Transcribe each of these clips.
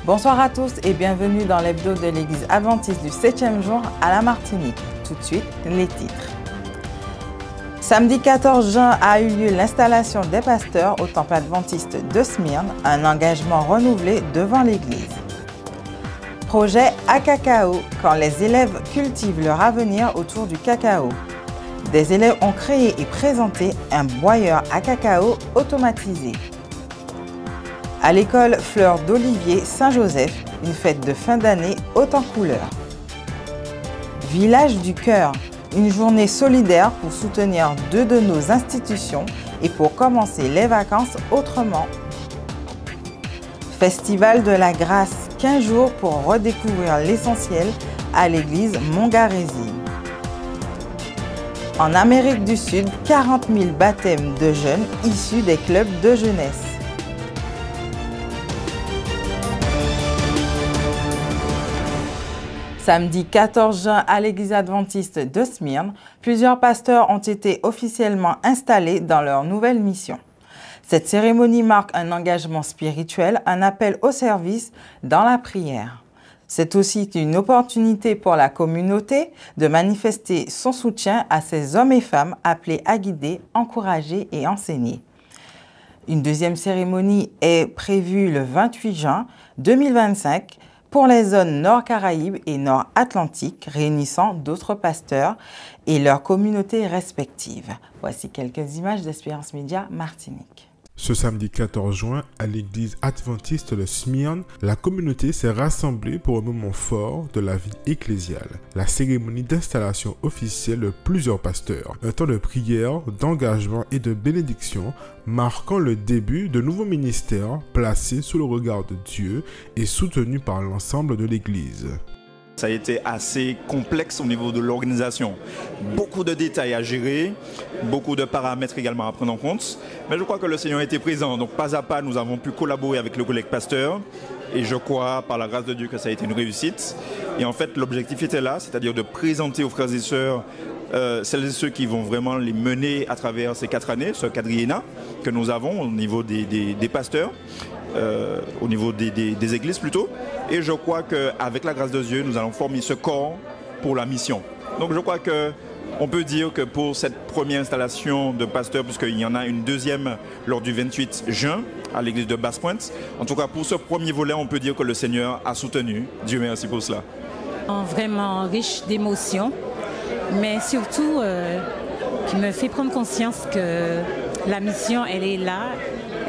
Bonsoir à tous et bienvenue dans l'hebdo de l'église adventiste du 7e jour à la Martinique. Tout de suite, les titres. Samedi 14 juin a eu lieu l'installation des pasteurs au temple adventiste de Smyrne, un engagement renouvelé devant l'église. Projet à cacao, quand les élèves cultivent leur avenir autour du cacao. Des élèves ont créé et présenté un broyeur à cacao automatisé. À l'école Fleur d'Olivier Saint-Joseph, une fête de fin d'année haute en couleurs. Village du Cœur, une journée solidaire pour soutenir deux de nos institutions et pour commencer les vacances autrement. Festival de la Grâce, 15 jours pour redécouvrir l'essentiel à l'église Montgarésie. En Amérique du Sud, 40 000 baptêmes de jeunes issus des clubs de jeunesse. Samedi 14 juin à l'église adventiste de Smyrne, plusieurs pasteurs ont été officiellement installés dans leur nouvelle mission. Cette cérémonie marque un engagement spirituel, un appel au service dans la prière. C'est aussi une opportunité pour la communauté de manifester son soutien à ces hommes et femmes appelés à guider, encourager et enseigner. Une deuxième cérémonie est prévue le 28 juin 2025 pour les zones Nord-Caraïbes et Nord-Atlantique, réunissant d'autres pasteurs et leurs communautés respectives. Voici quelques images d'Espérance Média Martinique. Ce samedi 14 juin, à l'église adventiste de Smyrne, la communauté s'est rassemblée pour un moment fort de la vie ecclésiale, la cérémonie d'installation officielle de plusieurs pasteurs, un temps de prière, d'engagement et de bénédiction, marquant le début de nouveaux ministères placés sous le regard de Dieu et soutenus par l'ensemble de l'église. Ça a été assez complexe au niveau de l'organisation. Beaucoup de détails à gérer, beaucoup de paramètres également à prendre en compte. Mais je crois que le Seigneur a été présent. Donc pas à pas, nous avons pu collaborer avec le collègue pasteur. Et je crois, par la grâce de Dieu, que ça a été une réussite. Et en fait, l'objectif était là, c'est-à-dire de présenter aux frères et sœurs celles et ceux qui vont vraiment les mener à travers ces 4 années, ce quadriennat que nous avons au niveau des pasteurs. Au niveau des églises plutôt. Et je crois qu'avec la grâce de Dieu, nous allons former ce corps pour la mission. Donc je crois qu'on peut dire que pour cette première installation de pasteur, puisqu'il y en a une deuxième lors du 28 juin à l'église de Basse-Pointe, en tout cas pour ce premier volet, on peut dire que le Seigneur a soutenu. Dieu merci pour cela. Vraiment riche d'émotions, mais surtout qui me fait prendre conscience que la mission, elle est là.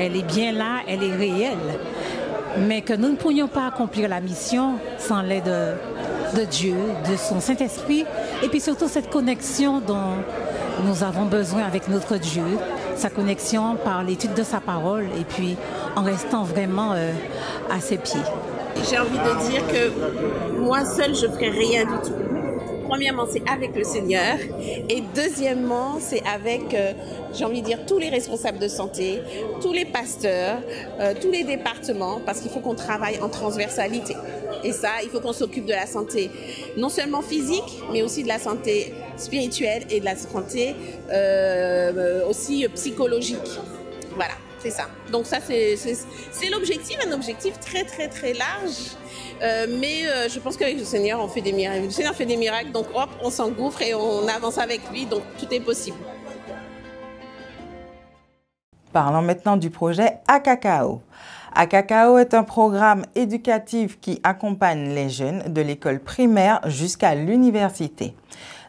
Elle est bien là, elle est réelle, mais que nous ne pourrions pas accomplir la mission sans l'aide de Dieu, de son Saint-Esprit, et puis surtout cette connexion dont nous avons besoin avec notre Dieu, sa connexion par l'étude de sa parole, et puis en restant vraiment à ses pieds. J'ai envie de dire que moi seule, je ne ferai rien du tout. Premièrement, c'est avec le Seigneur. Et deuxièmement, c'est avec, j'ai envie de dire, tous les responsables de santé, tous les pasteurs, tous les départements, parce qu'il faut qu'on travaille en transversalité. Et ça, il faut qu'on s'occupe de la santé, non seulement physique, mais aussi de la santé spirituelle et de la santé aussi psychologique. Voilà, c'est ça. Donc ça, c'est l'objectif, un objectif très, très, très large. Mais je pense qu'avec le Seigneur, on fait des miracles. Le Seigneur fait des miracles, donc hop, on s'engouffre et on avance avec lui, donc tout est possible. Parlons maintenant du projet à cacao. À cacao est un programme éducatif qui accompagne les jeunes de l'école primaire jusqu'à l'université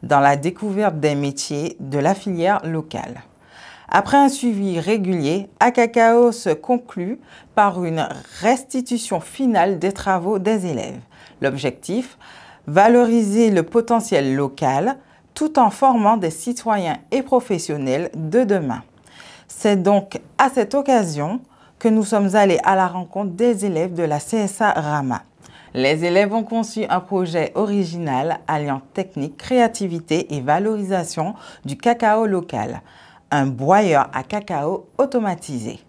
dans la découverte des métiers de la filière locale. Après un suivi régulier, à cacao se conclut par une restitution finale des travaux des élèves. L'objectif, valoriser le potentiel local tout en formant des citoyens et professionnels de demain. C'est donc à cette occasion que nous sommes allés à la rencontre des élèves de la CSA Rama. Les élèves ont conçu un projet original alliant technique, créativité et valorisation du cacao local. Un broyeur à cacao automatisé.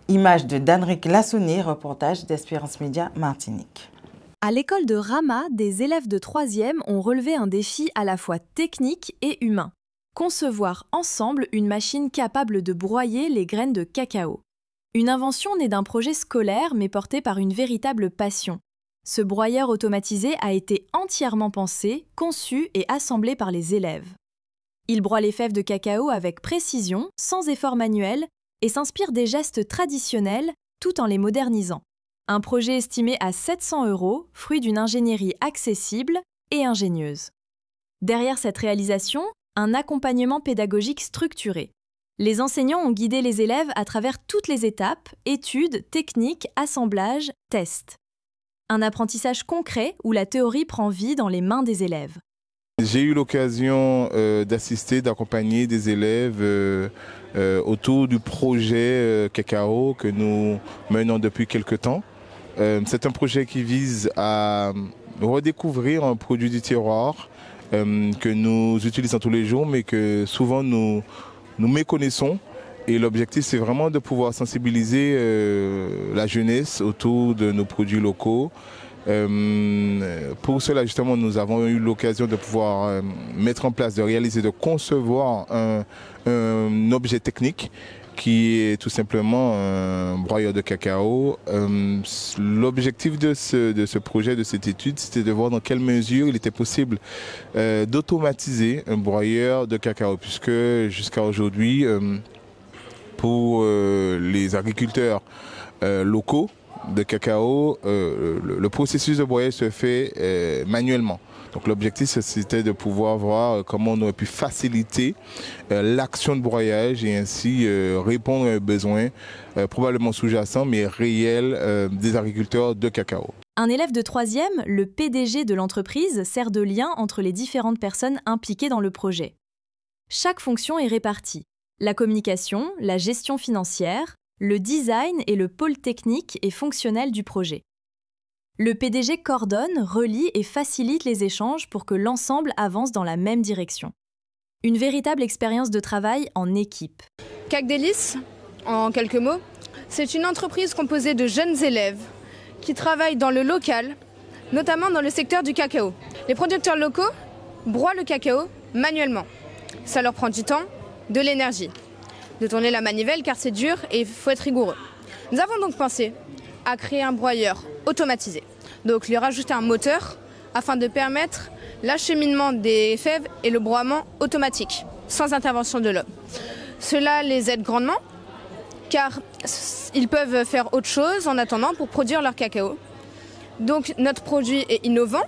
Image de Danric Lassonné, reportage d'Espérance Média Martinique. À l'école de Rama, des élèves de 3e ont relevé un défi à la fois technique et humain. Concevoir ensemble une machine capable de broyer les graines de cacao. Une invention née d'un projet scolaire mais portée par une véritable passion. Ce broyeur automatisé a été entièrement pensé, conçu et assemblé par les élèves. Il broie les fèves de cacao avec précision, sans effort manuel, et s'inspire des gestes traditionnels tout en les modernisant. Un projet estimé à 700 €, fruit d'une ingénierie accessible et ingénieuse. Derrière cette réalisation, un accompagnement pédagogique structuré. Les enseignants ont guidé les élèves à travers toutes les étapes, études, techniques, assemblages, tests. Un apprentissage concret où la théorie prend vie dans les mains des élèves. J'ai eu l'occasion d'assister, d'accompagner des élèves autour du projet Cacao que nous menons depuis quelque temps. C'est un projet qui vise à redécouvrir un produit du terroir que nous utilisons tous les jours mais que souvent nous méconnaissons. Et l'objectif, c'est vraiment de pouvoir sensibiliser la jeunesse autour de nos produits locaux. Pour cela, justement, nous avons eu l'occasion de pouvoir mettre en place, de réaliser, de concevoir un objet technique qui est tout simplement un broyeur de cacao. L'objectif de ce projet, de cette étude, c'était de voir dans quelle mesure il était possible d'automatiser un broyeur de cacao, puisque jusqu'à aujourd'hui, pour les agriculteurs locaux de cacao, le processus de broyage se fait manuellement. Donc l'objectif, c'était de pouvoir voir comment on aurait pu faciliter l'action de broyage et ainsi répondre à un besoin probablement sous-jacent mais réel des agriculteurs de cacao. Un élève de 3e, le PDG de l'entreprise, sert de lien entre les différentes personnes impliquées dans le projet. Chaque fonction est répartie. La communication, la gestion financière, le design et le pôle technique et fonctionnel du projet. Le PDG coordonne, relie et facilite les échanges pour que l'ensemble avance dans la même direction. Une véritable expérience de travail en équipe. Cacdelis, en quelques mots, c'est une entreprise composée de jeunes élèves qui travaillent dans le local, notamment dans le secteur du cacao. Les producteurs locaux broient le cacao manuellement. Ça leur prend du temps, de l'énergie, de tourner la manivelle car c'est dur et il faut être rigoureux. Nous avons donc pensé à créer un broyeur automatisé, donc lui rajouter un moteur afin de permettre l'acheminement des fèves et le broiement automatique, sans intervention de l'homme. Cela les aide grandement car ils peuvent faire autre chose en attendant pour produire leur cacao. Donc notre produit est innovant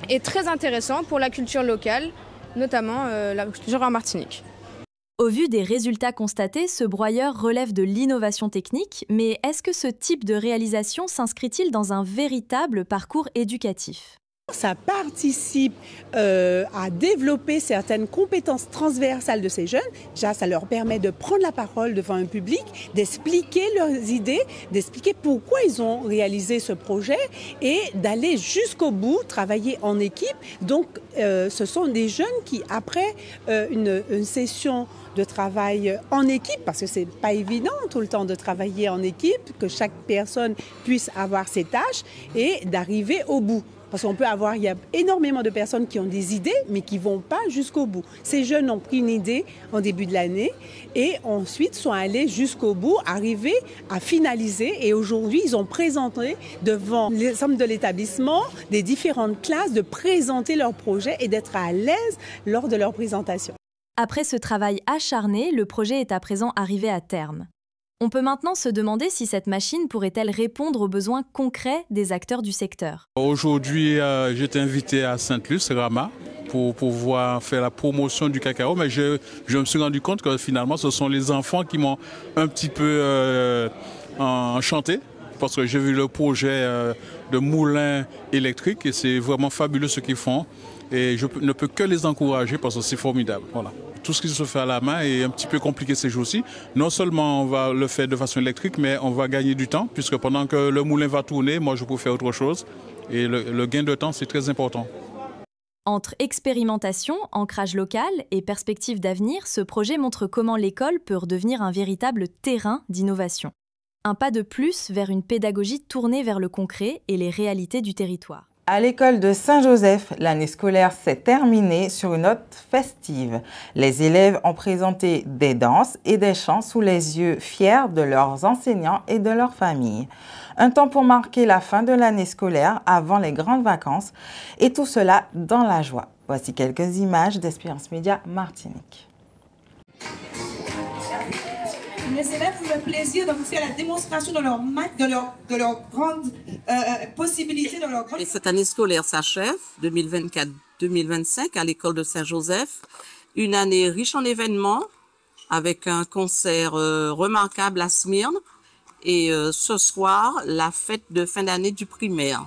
et très intéressant pour la culture locale, notamment la culture en Martinique. Au vu des résultats constatés, ce broyeur relève de l'innovation technique, mais est-ce que ce type de réalisation s'inscrit-il dans un véritable parcours éducatif ? Ça participe à développer certaines compétences transversales de ces jeunes. Déjà, ça leur permet de prendre la parole devant un public, d'expliquer leurs idées, d'expliquer pourquoi ils ont réalisé ce projet et d'aller jusqu'au bout, travailler en équipe. Donc, ce sont des jeunes qui, après une session de travail en équipe, parce que c'est pas évident tout le temps de travailler en équipe, que chaque personne puisse avoir ses tâches et d'arriver au bout. Parce qu'on peut avoir, il y a énormément de personnes qui ont des idées, mais qui ne vont pas jusqu'au bout. Ces jeunes ont pris une idée en début de l'année et ensuite sont allés jusqu'au bout, arrivés à finaliser. Et aujourd'hui, ils ont présenté devant l'ensemble de l'établissement des différentes classes, de présenter leur projet et d'être à l'aise lors de leur présentation. Après ce travail acharné, le projet est à présent arrivé à terme. On peut maintenant se demander si cette machine pourrait-elle répondre aux besoins concrets des acteurs du secteur. Aujourd'hui, j'étais invité à Sainte-Luce, Rama, pour pouvoir faire la promotion du cacao, mais je me suis rendu compte que finalement, ce sont les enfants qui m'ont un petit peu enchanté, parce que j'ai vu le projet de moulin électrique et c'est vraiment fabuleux ce qu'ils font. Et je ne peux que les encourager parce que c'est formidable. Voilà. Tout ce qui se fait à la main est un petit peu compliqué ces jours-ci. Non seulement on va le faire de façon électrique, mais on va gagner du temps, puisque pendant que le moulin va tourner, moi je peux faire autre chose. Et le gain de temps, c'est très important. Entre expérimentation, ancrage local et perspective d'avenir, ce projet montre comment l'école peut redevenir un véritable terrain d'innovation. Un pas de plus vers une pédagogie tournée vers le concret et les réalités du territoire. À l'école de Saint-Joseph, l'année scolaire s'est terminée sur une note festive. Les élèves ont présenté des danses et des chants sous les yeux fiers de leurs enseignants et de leurs familles. Un temps pour marquer la fin de l'année scolaire avant les grandes vacances et tout cela dans la joie. Voici quelques images d'Espérance Média Martinique. Les élèves ont le plaisir de vous faire la démonstration de leur grande possibilité, de leur grande... Et cette année scolaire s'achève, 2024-2025, à l'école de Saint-Joseph. Une année riche en événements, avec un concert remarquable à Smyrne. Et ce soir, la fête de fin d'année du primaire.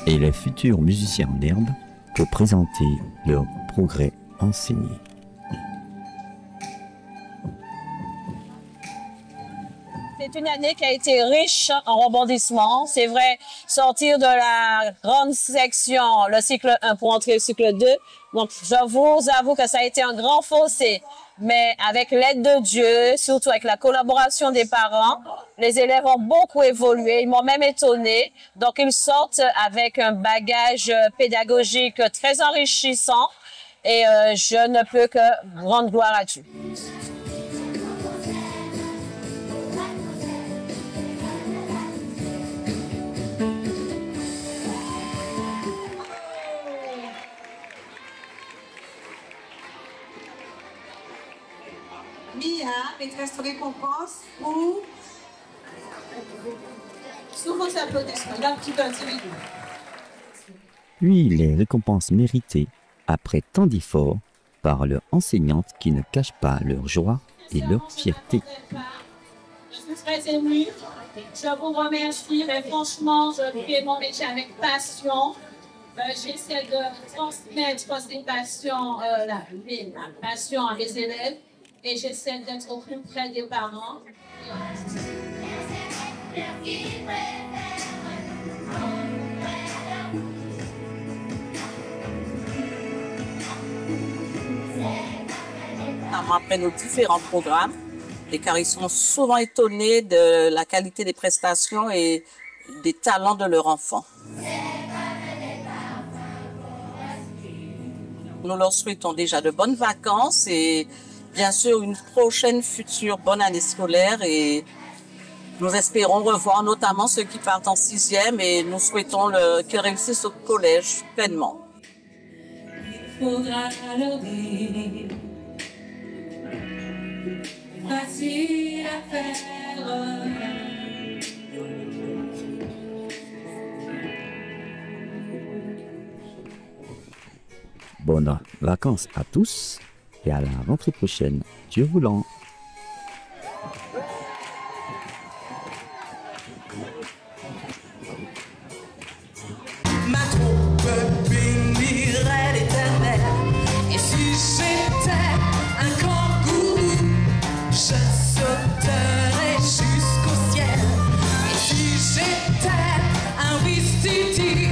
Et les futurs musiciens en herbe pour présenter leurs progrès enseignés. C'est une année qui a été riche en rebondissements. C'est vrai, sortir de la grande section, le cycle 1 pour entrer au cycle 2. Donc, je vous avoue que ça a été un grand fossé. Mais avec l'aide de Dieu, surtout avec la collaboration des parents, les élèves ont beaucoup évolué. Ils m'ont même étonné. Donc, ils sortent avec un bagage pédagogique très enrichissant. Et je ne peux que rendre gloire à Dieu. Mia, maîtresse de récompense ou sous vos applaudissements, d'un petit peu. Puis les récompenses méritées après tant d'efforts par leurs enseignantes qui ne cachent pas leur joie et leur fierté. Je suis très émue. Je vous remercie, mais franchement, je fais mon métier avec passion. J'essaie de transmettre ces passions, la passion à mes élèves. Et j'essaie d'être au plus près des parents. Après nos différents programmes, car ils sont souvent étonnés de la qualité des prestations et des talents de leurs enfants. Nous leur souhaitons déjà de bonnes vacances et bien sûr une prochaine future bonne année scolaire et nous espérons revoir notamment ceux qui partent en 6e et nous souhaitons qu'ils réussissent au collège pleinement. Il faudra le dire, facile à faire. Bonnes vacances à tous et à la rentrée prochaine. Dieu voulant. Ma trompe bénirait l'Éternel. Et si j'étais un kangourou, je sauterais jusqu'au ciel. Et si j'étais un wistiti,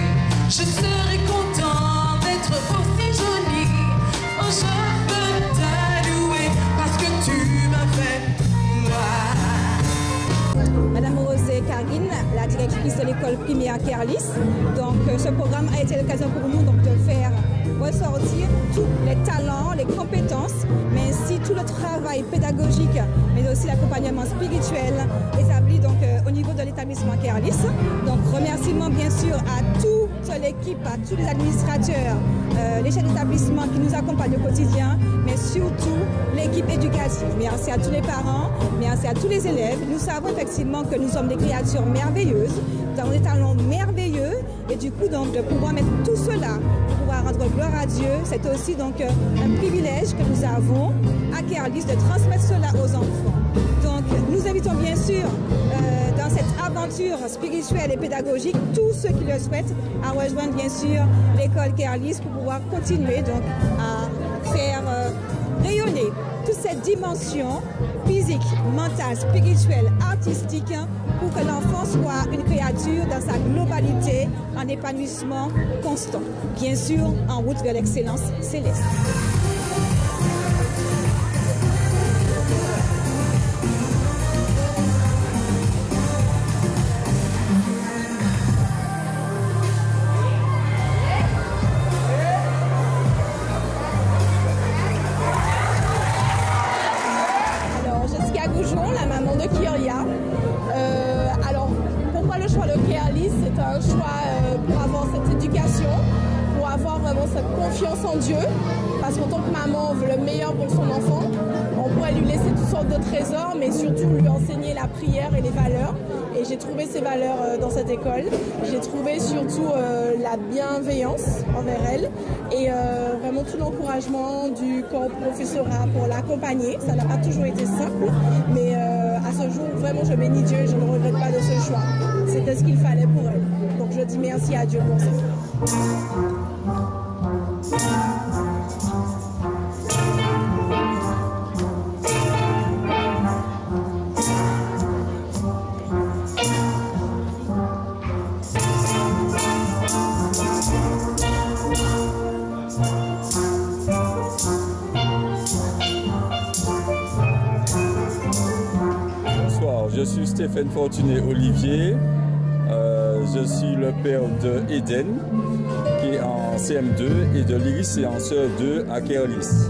je serais content d'être aussi joli. Oh, je veux te louer parce que tu m'as fait moi. Madame Rosée Karine, la directrice de l'école primaire Kerlis. Donc ce programme a été l'occasion pour nous donc, de faire ressortir tous les talents, les compétences, mais aussi tout le travail pédagogique, mais aussi l'accompagnement spirituel établi donc, au niveau de l'établissement Kerlis. Donc remerciements bien sûr à toute l'équipe, à tous les administrateurs, les chefs d'établissement qui nous accompagnent au quotidien, mais surtout l'équipe éducative. Merci à tous les parents, merci à tous les élèves. Nous savons effectivement que nous sommes des créatures merveilleuses, dans des talents merveilleux, et du coup donc de pouvoir mettre tout cela, de pouvoir rendre gloire à Dieu, c'est aussi donc un privilège que nous avons à Kerlis de transmettre cela aux enfants. Donc nous invitons bien sûr dans cette aventure spirituelle et pédagogique tous ceux qui le souhaitent à rejoindre bien sûr l'école Kerlis pour pouvoir continuer donc à faire rayonner toute cette dimension physique, mentale, spirituelle, artistique pour que l'enfant soit une créature dans sa globalité en épanouissement constant. Bien sûr, en route vers l'excellence céleste. de Kyria. Alors, pourquoi le choix de Kéalis? C'est un choix pour avoir cette éducation, pour avoir vraiment cette confiance en Dieu. Parce qu'en tant que maman, on veut le meilleur pour son enfant. On pourrait lui laisser toutes sortes de trésors, mais surtout lui enseigner la prière et les valeurs. Et j'ai trouvé ces valeurs dans cette école. J'ai trouvé surtout la bienveillance envers elle et vraiment tout l'encouragement du corps professorat pour l'accompagner. Ça n'a pas toujours été simple, mais à ce jour, vraiment, je bénis Dieu et je ne regrette pas de ce choix. C'était ce qu'il fallait pour elle. Donc je dis merci à Dieu pour ça. Je suis Stéphane Fortuné-Olivier, je suis le père de Eden qui est en CM2 et de l'Iris et en CE2 à Kerlis.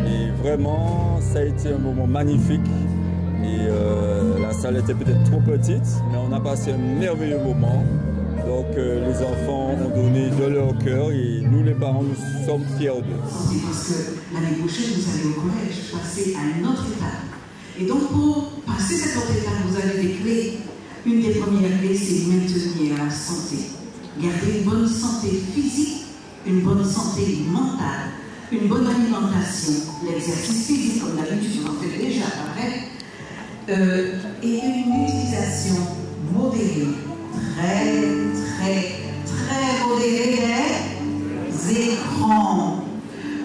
Et vraiment, ça a été un moment magnifique et la salle était peut-être trop petite, mais on a passé un merveilleux moment. Donc les enfants ont donné de leur cœur et nous les parents, nous sommes fiers d'eux. Parce que l'année prochaine, vous allez au collège passer à une autre étape. Et donc, pour passer cette autre étape, vous avez des clés. Une des premières clés, c'est maintenir la santé. Garder une bonne santé physique, une bonne santé mentale, une bonne alimentation, l'exercice physique, comme d'habitude, vous en faites déjà, pareil, et une utilisation modérée, très modérée des écrans.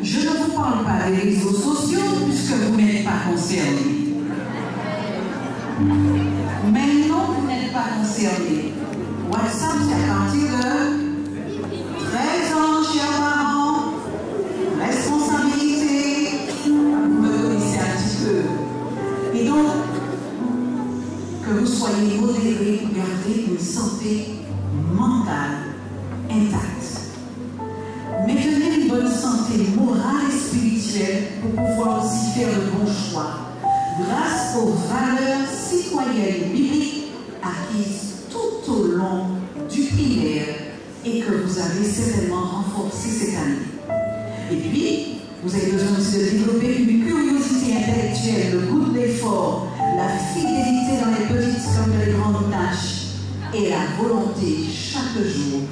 Je ne vous parle pas des réseaux sociaux, puisque vous n'êtes pas concernés. Mais non, vous n'êtes pas concerné. WhatsApp, c'est à partir de 13 ans, chers parents. Responsabilité, vous me connaissez un petit peu. Et donc, que vous soyez modérés, gardez une santé mentale intacte. Maintenez une bonne santé morale et spirituelle pour pouvoir aussi faire de bons choix. Grâce aux valeurs citoyennes bibliques acquises tout au long du primaire et que vous avez certainement renforcées cette année. Et puis, vous avez besoin aussi de développer une curiosité intellectuelle, le goût de l'effort, la fidélité dans les petites comme dans les grandes tâches et la volonté chaque jour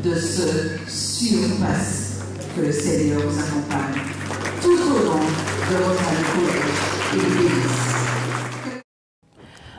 de se surpasser. Que le Seigneur vous accompagne tout au long de votre année collège.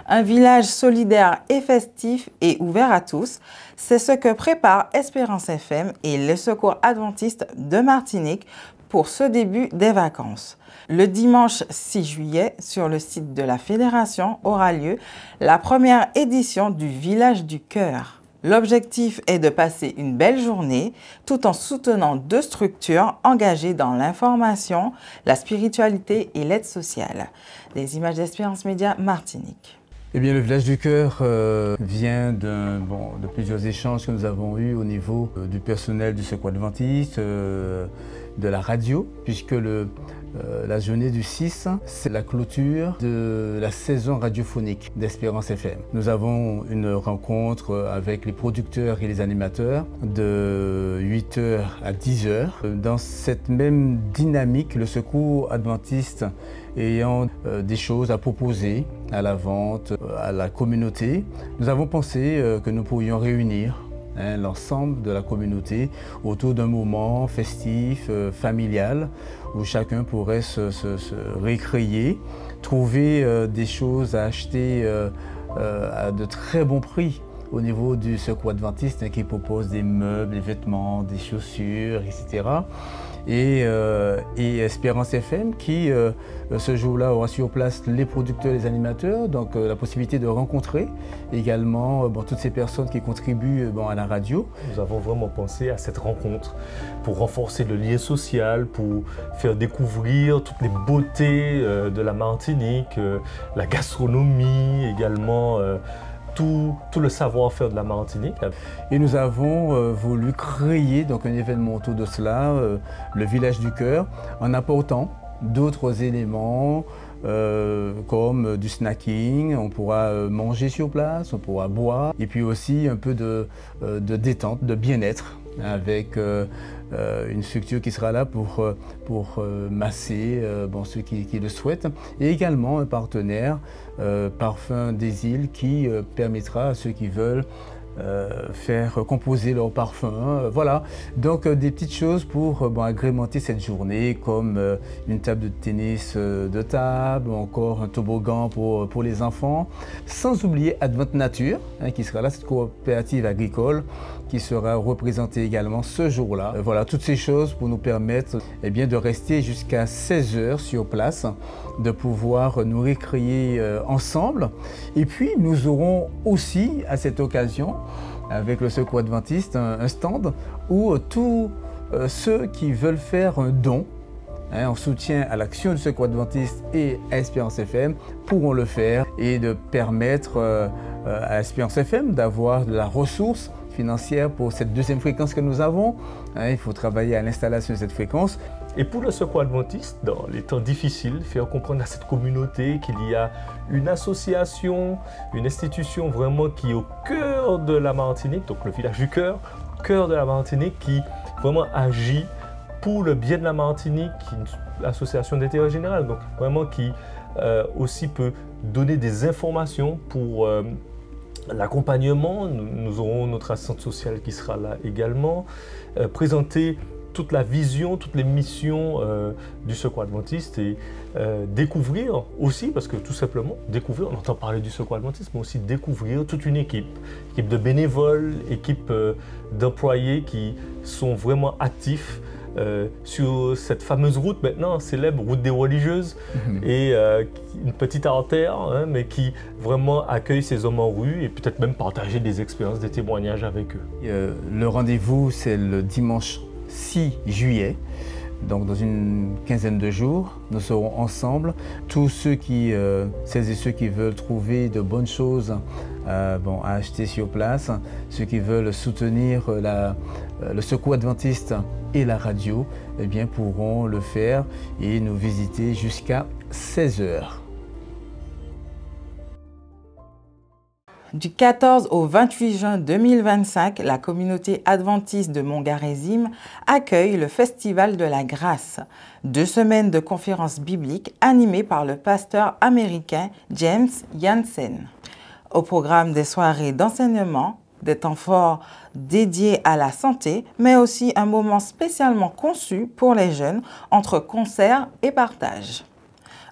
Un village solidaire et festif et ouvert à tous, c'est ce que prépare Espérance FM et le Secours adventiste de Martinique pour ce début des vacances. Le dimanche 6 juillet, sur le site de la Fédération, aura lieu la première édition du Village du Cœur. L'objectif est de passer une belle journée tout en soutenant deux structures engagées dans l'information, la spiritualité et l'aide sociale. Des images d'Espérance Média Martinique. Eh bien, le Village du Cœur vient de plusieurs échanges que nous avons eus au niveau du personnel du Secours adventiste, de la radio, puisque la journée du 6, c'est la clôture de la saison radiophonique d'Espérance FM. Nous avons une rencontre avec les producteurs et les animateurs de 8h à 10h. Dans cette même dynamique, le Secours adventiste ayant des choses à proposer à la vente, à la communauté, nous avons pensé que nous pourrions réunir l'ensemble de la communauté autour d'un moment festif, familial, où chacun pourrait se récréer, trouver des choses à acheter à de très bons prix au niveau du Secours adventiste qui propose des meubles, des vêtements, des chaussures, etc. Et Espérance FM qui, ce jour-là, aura sur place les producteurs et les animateurs, donc la possibilité de rencontrer également toutes ces personnes qui contribuent à la radio. Nous avons vraiment pensé à cette rencontre pour renforcer le lien social, pour faire découvrir toutes les beautés de la Martinique, la gastronomie également, tout le savoir-faire de la Martinique. Et nous avons voulu créer donc un événement autour de cela, le Village du Cœur, en apportant d'autres éléments comme du snacking, on pourra manger sur place, on pourra boire, et puis aussi un peu de détente, de bien-être, avec une structure qui sera là pour masser ceux qui le souhaitent, et également un partenaire, Parfums des Îles, qui permettra à ceux qui veulent faire composer leur parfum, voilà. Donc des petites choses pour agrémenter cette journée, comme une table de tennis de table, ou encore un toboggan pour les enfants. Sans oublier Advent Nature, qui sera là, cette coopérative agricole, qui sera représentée également ce jour-là. Voilà, toutes ces choses pour nous permettre de rester jusqu'à 16 h sur place, de pouvoir nous récréer ensemble. Et puis nous aurons aussi à cette occasion, avec le Secours Adventiste, un stand où tous ceux qui veulent faire un don en soutien à l'action du Secours Adventiste et à Espérance FM pourront le faire, et de permettre à Espérance FM d'avoir de la ressource financière pour cette deuxième fréquence que nous avons. Il faut travailler à l'installation de cette fréquence. Et pour le Secours Adventiste, dans les temps difficiles, faire comprendre à cette communauté qu'il y a une association, une institution vraiment qui est au cœur de la Martinique, donc le village du cœur de la Martinique, qui vraiment agit pour le bien de la Martinique, une association d'intérêt général, donc vraiment qui aussi peut donner des informations pour l'accompagnement. Nous aurons notre assistante sociale qui sera là également, présenter toute la vision, toutes les missions du Secours Adventiste, et découvrir aussi, parce que tout simplement, découvrir, on entend parler du Secours Adventiste, mais aussi découvrir toute une équipe de bénévoles, équipe d'employés qui sont vraiment actifs sur cette fameuse route maintenant célèbre, route des religieuses, et une petite artère, mais qui vraiment accueille ces hommes en rue, et peut-être même partager des expériences, des témoignages avec eux. Le rendez-vous, c'est le dimanche 6 juillet, donc dans une quinzaine de jours, nous serons ensemble. Tous ceux celles et ceux qui veulent trouver de bonnes choses à acheter sur place, ceux qui veulent soutenir le Secours Adventiste et la radio, pourront le faire et nous visiter jusqu'à 16 h. Du 14 au 28 juin 2025, la communauté adventiste de Mongarésime accueille le Festival de la Grâce. 2 semaines de conférences bibliques animées par le pasteur américain James Jansen. Au programme des soirées d'enseignement, des temps forts dédiés à la santé, mais aussi un moment spécialement conçu pour les jeunes entre concerts et partage.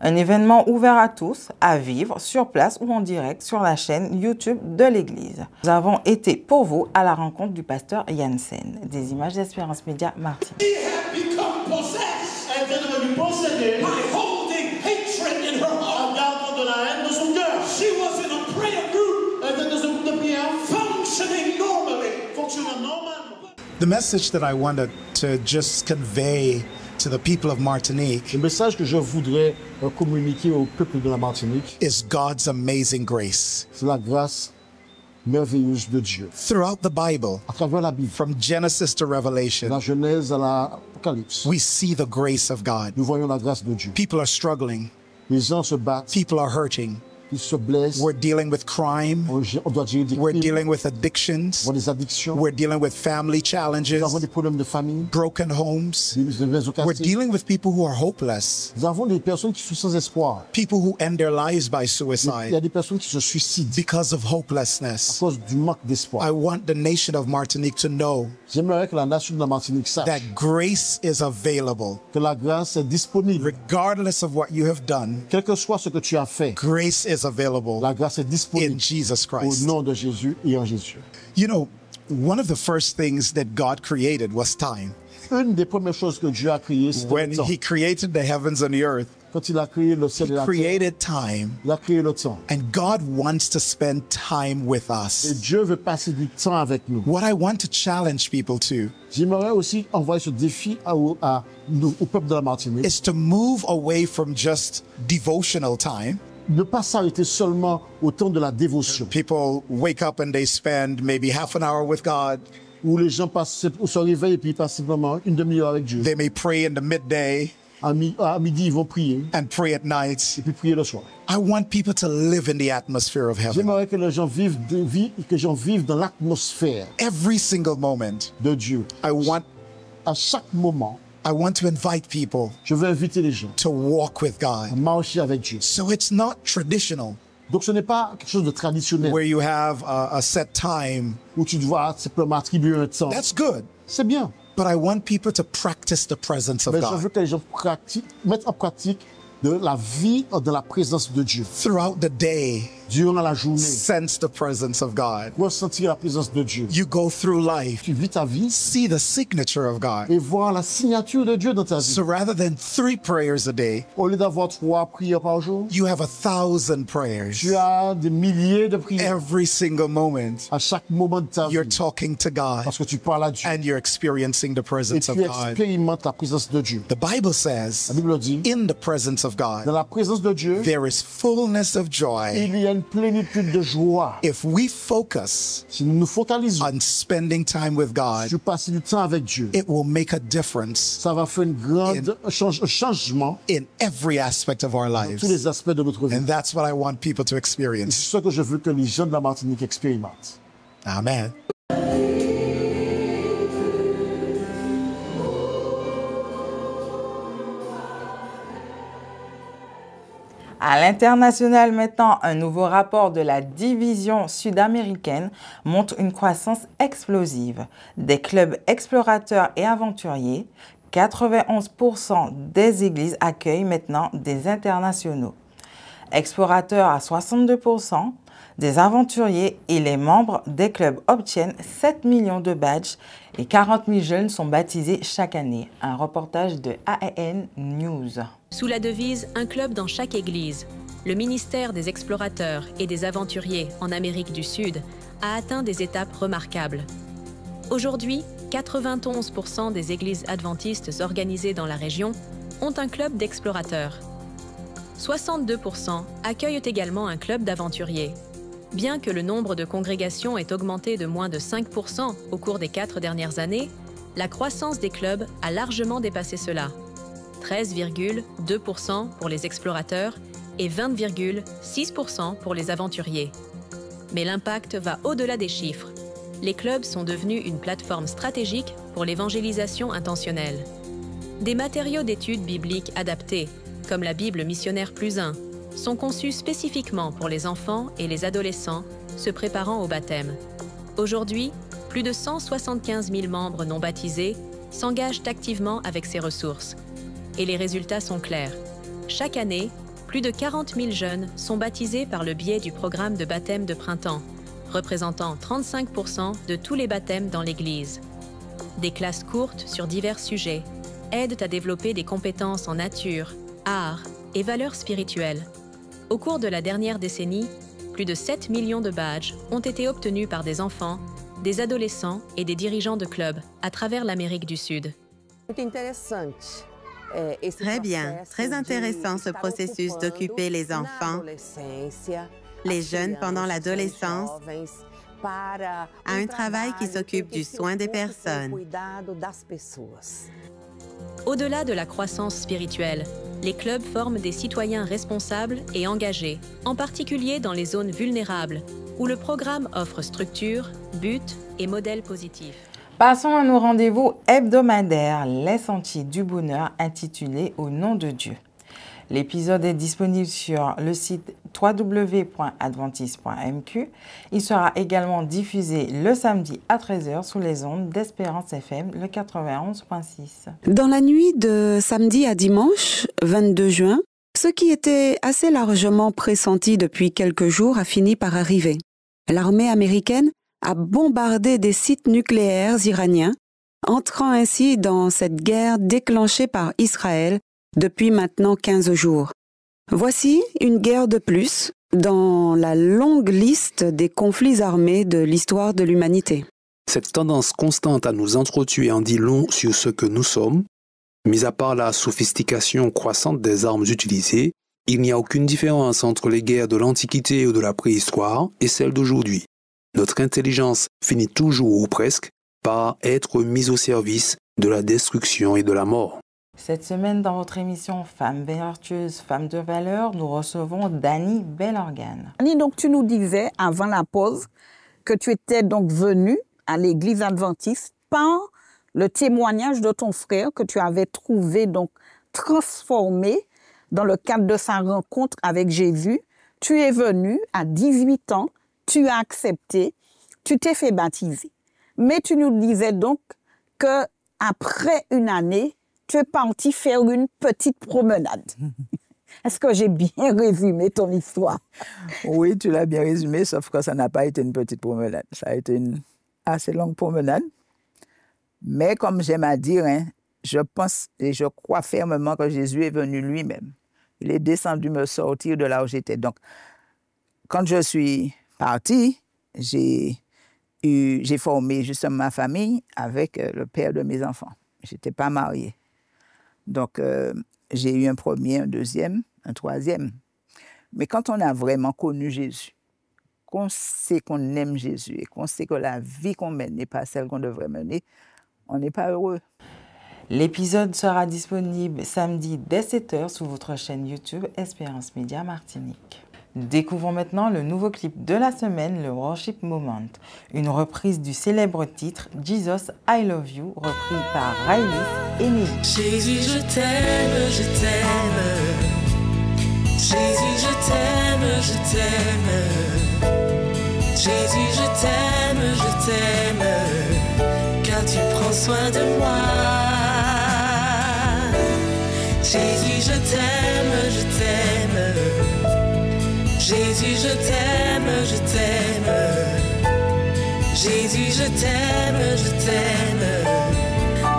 Un événement ouvert à tous, à vivre sur place ou en direct sur la chaîne YouTube de l'Église. Nous avons été pour vous à la rencontre du pasteur Jansen. Des images d'Espérance Média Martinique. Elle est devenue possédée by holding hatred in her heart. De la haine dans son cœur. She was in a prayer group. Elle était dans un groupe de prière. Functioning normally. Fonctionnant normalement. The message that I wanted to just convey to the people of Martinique. Le message que je voudrais communiquer au peuple de la Martinique is God's amazing grace. C'est la grâce merveilleuse de Dieu. Throughout the Bible, à travers la Bible, from Genesis to Revelation, la Genèse à l'Apocalypse, we see the grace of God. Nous voyons la grâce de Dieu. People are struggling. Les gens se battent. People are hurting. Ils se blessent. We're dealing with crime. On doit dire des We're crimes. dealing with addictions. On a des addictions. We're dealing with family challenges. Nous avons des problèmes de famille. Broken homes. Des maisons cassées. We're dealing with people who are hopeless. Nous avons des personnes qui sont sans espoir. People who end their lives by Il y suicide a des personnes qui se suicident because of à hopelessness. cause du manque d'espoir. I want the nation of Martinique to know J'aimerais que la nation de la Martinique sache that grace is available. que la grâce est disponible. Regardless of what you have done, Quel que soit ce que tu as fait, grace is available la grâce est disponible in Jesus au Christ. nom de Jésus et en Jésus. You know, one of the first things that God created was time. Une des premières choses que Dieu a créées, c'était When le temps. He created the heavens and the earth, Quand il a créé le ciel He et la terre, created time. il a créé le temps. And God wants to spend time with Et us. Dieu veut passer du temps avec nous. What I want to challenge people to J'aimerais aussi envoyer ce défi au peuple de la Martinique. is to move away from just devotional time. Ne pas s'arrêter seulement au temps de la dévotion, People wake up and they spend maybe half an hour with God. où les gens se réveillent et puis ils passent simplement une demi-heure avec Dieu. They may pray in the midday. À midi, ils vont prier. And pray at night. Et puis prier le soir. I want people to live in the atmosphere of heaven. J'aimerais que les gens vivent dans l'atmosphère. Every single moment. De Dieu. À chaque moment. I want to invite people. Je veux inviter les gens. To walk with God. À marcher avec Dieu. So it's not traditional. Donc ce n'est pas quelque chose de traditionnel. Where you have a set time. Où tu dois simplement attribuer un temps. That's good. C'est bien. But I want people to practice the presence of God. Mais je veux que les gens mettent en pratique de la vie de la présence de Dieu. Throughout the day. Durant la journée. Sense the presence of God. Ressentir la présence de Dieu. You go through life. Tu vis ta vie. See the signature of God. Et voir la signature de Dieu dans ta vie. So rather than 3 prayers a day. Au lieu d'avoir 3 prières par jour. You have 1,000 prayers. Tu as des milliers de prières. Every single moment. À chaque moment de ta vie. You're talking to God. Parce que tu parles à Dieu. And you're experiencing the presence of God. Et tu expérimentes la présence de Dieu. The Bible says. La Bible dit. In the presence of God. Dans la présence de Dieu. There is fullness of joy. Il y a une plénitude de joie. If we focus si nous nous focalisons on spending time with God, sur passer du temps avec Dieu, it will make a difference. Ça va faire un changement in every aspect of our lives. Tous les aspects de notre vie. And that's what I want people to experience. C'est ce que je veux que les gens de la Martinique expérimentent. Amen. À l'international maintenant, un nouveau rapport de la division sud-américaine montre une croissance explosive. Des clubs explorateurs et aventuriers, 91% des églises accueillent maintenant des internationaux. Explorateurs à 62%, des aventuriers et les membres des clubs obtiennent 7 millions de badges et 40 000 jeunes sont baptisés chaque année. Un reportage de AAN News. Sous la devise « Un club dans chaque église », le ministère des explorateurs et des aventuriers en Amérique du Sud a atteint des étapes remarquables. Aujourd'hui, 91% des églises adventistes organisées dans la région ont un club d'explorateurs. 62% accueillent également un club d'aventuriers. Bien que le nombre de congrégations ait augmenté de moins de 5% au cours des 4 dernières années, la croissance des clubs a largement dépassé cela. 13,2% pour les explorateurs et 20,6% pour les aventuriers. Mais l'impact va au-delà des chiffres. Les clubs sont devenus une plateforme stratégique pour l'évangélisation intentionnelle. Des matériaux d'études bibliques adaptés, comme la Bible missionnaire +1, sont conçus spécifiquement pour les enfants et les adolescents se préparant au baptême. Aujourd'hui, plus de 175 000 membres non baptisés s'engagent activement avec ces ressources. Et les résultats sont clairs. Chaque année, plus de 40 000 jeunes sont baptisés par le biais du programme de baptême de printemps, représentant 35% de tous les baptêmes dans l'Église. Des classes courtes sur divers sujets aident à développer des compétences en nature, art et valeurs spirituelles. Au cours de la dernière décennie, plus de 7 millions de badges ont été obtenus par des enfants, des adolescents et des dirigeants de clubs à travers l'Amérique du Sud. Très bien, très intéressant ce processus d'occuper les enfants, les jeunes pendant l'adolescence, à un travail qui s'occupe du soin des personnes. Au-delà de la croissance spirituelle, les clubs forment des citoyens responsables et engagés, en particulier dans les zones vulnérables, où le programme offre structure, but et modèles positifs. Passons à nos rendez-vous hebdomadaires, les sentiers du bonheur intitulés Au nom de Dieu. L'épisode est disponible sur le site www.adventiste.mq. Il sera également diffusé le samedi à 13h sous les ondes d'Espérance FM, le 91.6. Dans la nuit de samedi à dimanche, 22 juin, ce qui était assez largement pressenti depuis quelques jours a fini par arriver. L'armée américaine a bombardé des sites nucléaires iraniens, entrant ainsi dans cette guerre déclenchée par Israël depuis maintenant 15 jours. Voici une guerre de plus dans la longue liste des conflits armés de l'histoire de l'humanité. Cette tendance constante à nous entretuer en dit long sur ce que nous sommes. Mis à part la sophistication croissante des armes utilisées, il n'y a aucune différence entre les guerres de l'Antiquité ou de la préhistoire et celles d'aujourd'hui. Notre intelligence finit toujours ou presque par être mise au service de la destruction et de la mort. Cette semaine, dans votre émission Femmes vertueuses, Femmes de valeur, nous recevons Dani Bellorgane. Dani, donc tu nous disais avant la pause que tu étais donc venue à l'église adventiste par le témoignage de ton frère que tu avais trouvé donc transformé dans le cadre de sa rencontre avec Jésus. Tu es venue à 18 ans, tu as accepté, tu t'es fait baptiser. Mais tu nous disais donc que après une année, tu es parti faire une petite promenade. Est-ce que j'ai bien résumé ton histoire? Oui, tu l'as bien résumé, sauf que ça n'a pas été une petite promenade. Ça a été une assez longue promenade. Mais comme j'aime à dire, hein, je pense et je crois fermement que Jésus est venu lui-même. Il est descendu me sortir de là où j'étais. Donc, quand je suis partie, j'ai formé justement ma famille avec le père de mes enfants. Je n'étais pas mariée. Donc, j'ai eu un premier, un deuxième, un troisième. Mais quand on a vraiment connu Jésus, qu'on sait qu'on aime Jésus et qu'on sait que la vie qu'on mène n'est pas celle qu'on devrait mener, on n'est pas heureux. L'épisode sera disponible samedi dès 7h sur votre chaîne YouTube Espérance Média Martinique. Découvrons maintenant le nouveau clip de la semaine, le Worship Moment, une reprise du célèbre titre Jesus I Love You, repris par Riley et Nelly. Jésus, je t'aime, je t'aime. Jésus, je t'aime, je t'aime. Jésus, je t'aime, car tu prends soin de moi. Jésus, je t'aime, je t'aime. Jésus, je t'aime, je t'aime. Jésus, je t'aime,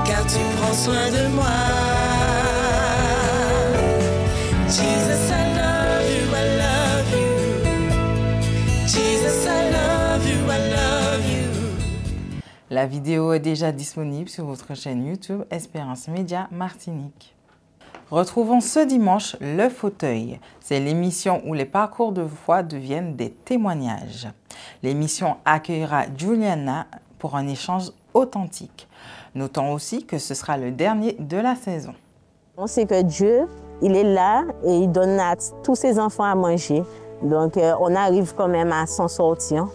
car tu prends soin de moi. Jesus, I love you, I love you. Jesus, I love you, I love you. La vidéo est déjà disponible sur votre chaîne YouTube Espérance Média Martinique. Retrouvons ce dimanche Le Fauteuil. C'est l'émission où les parcours de foi deviennent des témoignages. L'émission accueillera Juliana pour un échange authentique. Notons aussi que ce sera le dernier de la saison. On sait que Dieu, il est là et il donne à tous ses enfants à manger. Donc on arrive quand même à s'en sortir.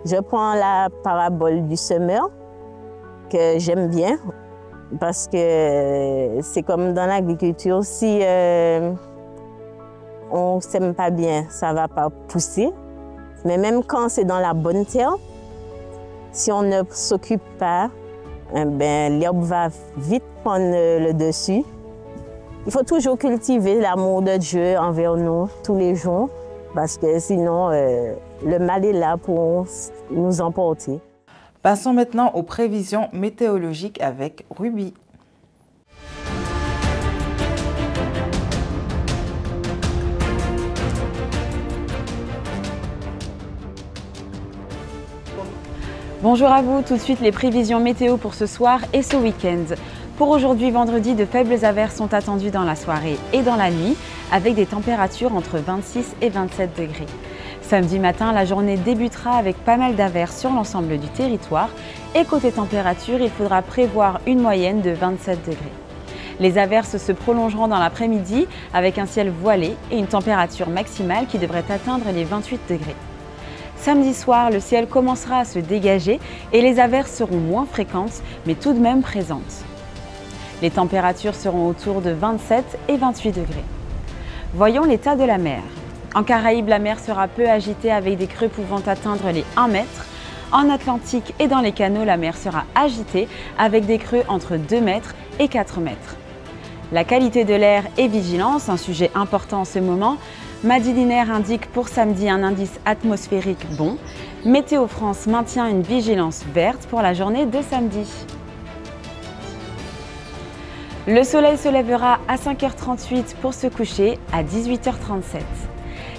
Je prends la parabole du semeur que j'aime bien. Parce que c'est comme dans l'agriculture, si on ne sème pas bien, ça ne va pas pousser. Mais même quand c'est dans la bonne terre, si on ne s'occupe pas, l'herbe va vite prendre le dessus. Il faut toujours cultiver l'amour de Dieu envers nous tous les jours, parce que sinon, le mal est là pour nous emporter. Passons maintenant aux prévisions météorologiques avec Ruby. Bonjour à vous, tout de suite les prévisions météo pour ce soir et ce week-end. Pour aujourd'hui, vendredi, de faibles averses sont attendues dans la soirée et dans la nuit, avec des températures entre 26 et 27 degrés. Samedi matin, la journée débutera avec pas mal d'averses sur l'ensemble du territoire et côté température, il faudra prévoir une moyenne de 27 degrés. Les averses se prolongeront dans l'après-midi avec un ciel voilé et une température maximale qui devrait atteindre les 28 degrés. Samedi soir, le ciel commencera à se dégager et les averses seront moins fréquentes mais tout de même présentes. Les températures seront autour de 27 et 28 degrés. Voyons l'état de la mer. En Caraïbes, la mer sera peu agitée avec des creux pouvant atteindre les 1 mètre. En Atlantique et dans les canaux, la mer sera agitée avec des creux entre 2 mètres et 4 mètres. La qualité de l'air et vigilance, un sujet important en ce moment. Madilinaire indique pour samedi un indice atmosphérique bon. Météo France maintient une vigilance verte pour la journée de samedi. Le soleil se lèvera à 5h38 pour se coucher à 18h37.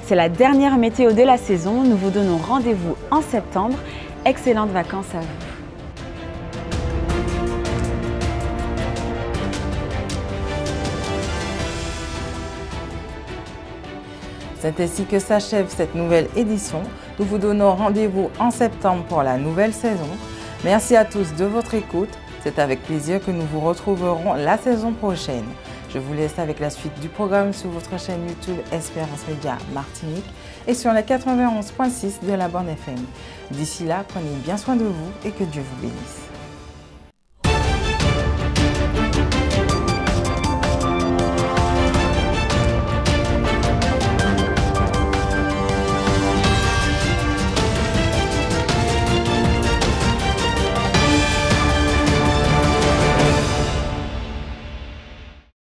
C'est la dernière météo de la saison. Nous vous donnons rendez-vous en septembre. Excellentes vacances à vous. C'est ainsi que s'achève cette nouvelle édition. Nous vous donnons rendez-vous en septembre pour la nouvelle saison. Merci à tous de votre écoute. C'est avec plaisir que nous vous retrouverons la saison prochaine. Je vous laisse avec la suite du programme sur votre chaîne YouTube Espérance Média Martinique et sur la 91.6 de la bande FM. D'ici là, prenez bien soin de vous et que Dieu vous bénisse.